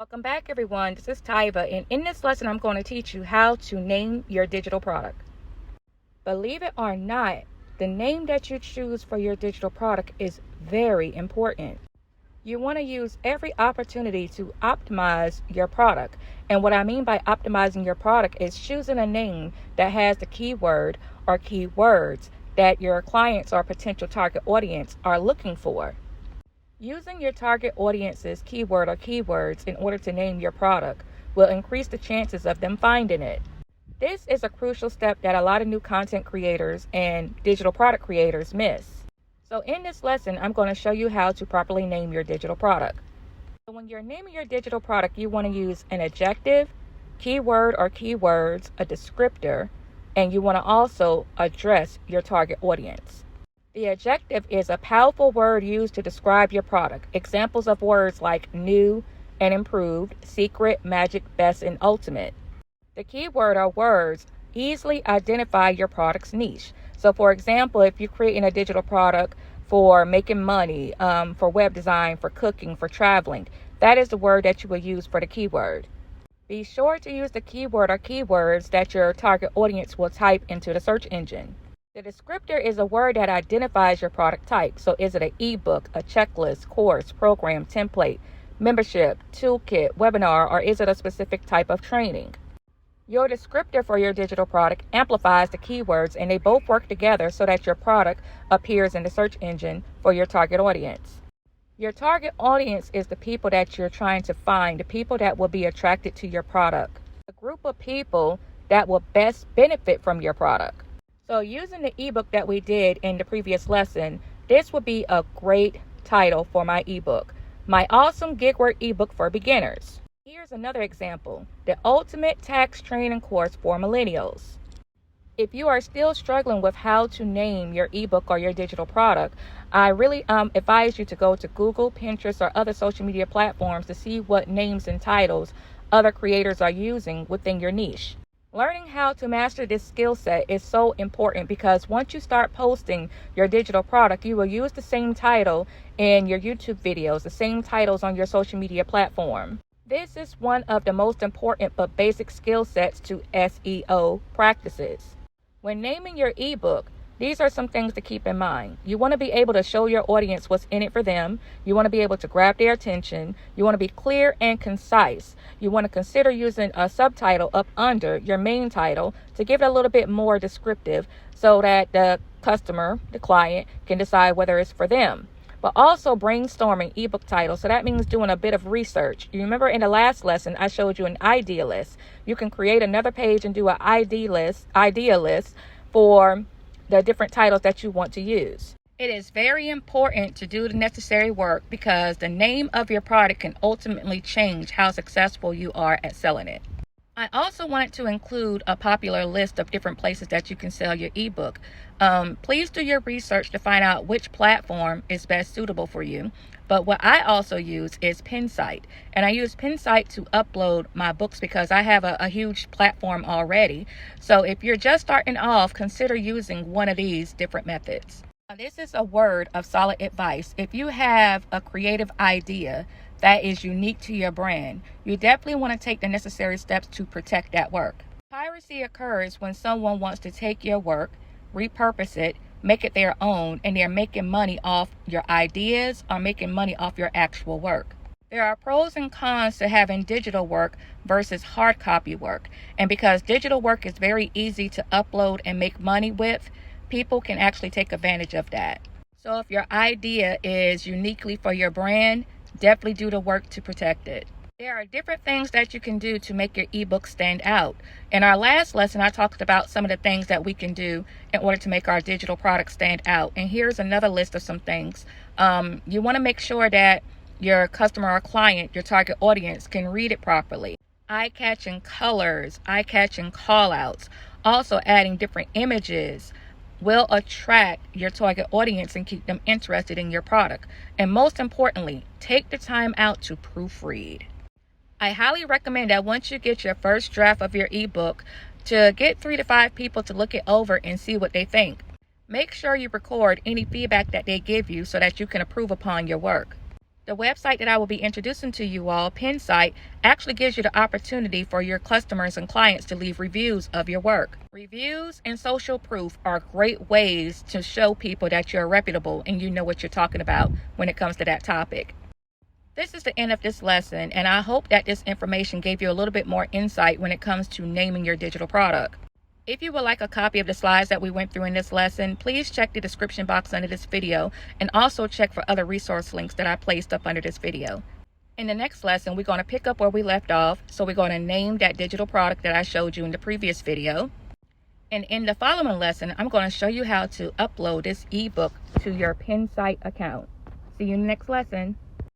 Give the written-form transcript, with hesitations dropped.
Welcome back, everyone. This is Tyva, and in this lesson, I'm going to teach you how to name your digital product. Believe it or not, the name that you choose for your digital product is very important. You want to use every opportunity to optimize your product. And what I mean by optimizing your product is choosing a name that has the keyword or keywords that your clients or potential target audience are looking for. Using your target audience's keyword or keywords in order to name your product will increase the chances of them finding it. This is a crucial step that a lot of new content creators and digital product creators miss. So in this lesson, I'm going to show you how to properly name your digital product. So when you're naming your digital product, you want to use an adjective, keyword or keywords, a descriptor, and you want to also address your target audience. The adjective is a powerful word used to describe your product. Examples of words like new and improved, secret, magic, best, and ultimate. The keyword are words easily identify your product's niche. So for example, if you're creating a digital product for making money, for web design, for cooking, for traveling, that is the word that you will use for the keyword. Be sure to use the keyword or keywords that your target audience will type into the search engine. The descriptor is a word that identifies your product type. So is it an ebook, a checklist, course, program, template, membership, toolkit, webinar, or is it a specific type of training? Your descriptor for your digital product amplifies the keywords, and they both work together so that your product appears in the search engine for your target audience. Your target audience is the people that you're trying to find, the people that will be attracted to your product, the group of people that will best benefit from your product. So using the ebook that we did in the previous lesson, this would be a great title for my ebook, My Awesome Gig Work Ebook for Beginners. Here's another example, the Ultimate Tax Training Course for Millennials. If you are still struggling with how to name your ebook or your digital product, I really advise you to go to Google, Pinterest, or other social media platforms to see what names and titles other creators are using within your niche. Learning how to master this skill set is so important because once you start posting your digital product, you will use the same title in your YouTube videos, the same titles on your social media platform. This is one of the most important but basic skill sets to SEO practices. When naming your ebook, these are some things to keep in mind. You want to be able to show your audience what's in it for them. You want to be able to grab their attention. You want to be clear and concise. You want to consider using a subtitle up under your main title to give it a little bit more descriptive so that the customer, the client, can decide whether it's for them. But also brainstorming ebook titles. So that means doing a bit of research. You remember in the last lesson, I showed you an idea list. You can create another page and do an idea list for the different titles that you want to use. It is very important to do the necessary work because the name of your product can ultimately change how successful you are at selling it. I also wanted to include a popular list of different places that you can sell your ebook. Please do your research to find out which platform is best suitable for you. But what I also use is Pinsite. And I use Pinsite to upload my books because I have a huge platform already. So if you're just starting off, consider using one of these different methods. Now, this is a word of solid advice. If you have a creative idea that is unique to your brand, you definitely want to take the necessary steps to protect that work. Piracy occurs when someone wants to take your work, repurpose it, make it their own, and they're making money off your ideas or making money off your actual work. There are pros and cons to having digital work versus hard copy work. And because digital work is very easy to upload and make money with, people can actually take advantage of that. So if your idea is uniquely for your brand, definitely do the work to protect it. There are different things that you can do to make your ebook stand out. In our last lesson, I talked about some of the things that we can do in order to make our digital product stand out. And here's another list of some things. You want to make sure that your customer or client, your target audience, can read it properly. Eye-catching colors, eye-catching call-outs. Also adding different images will attract your target audience and keep them interested in your product. And most importantly, take the time out to proofread. I highly recommend that once you get your first draft of your ebook, to get 3 to 5 people to look it over and see what they think. Make sure you record any feedback that they give you so that you can improve upon your work. The website that I will be introducing to you all, Pinsite, actually gives you the opportunity for your customers and clients to leave reviews of your work. Reviews and social proof are great ways to show people that you're reputable and you know what you're talking about when it comes to that topic. This is the end of this lesson, and I hope that this information gave you a little bit more insight when it comes to naming your digital product. If you would like a copy of the slides that we went through in this lesson, please check the description box under this video and also check for other resource links that I placed up under this video. In the next lesson, we're going to pick up where we left off. So we're going to name that digital product that I showed you in the previous video. And in the following lesson, I'm going to show you how to upload this ebook to your Pinsite account. See you in the next lesson.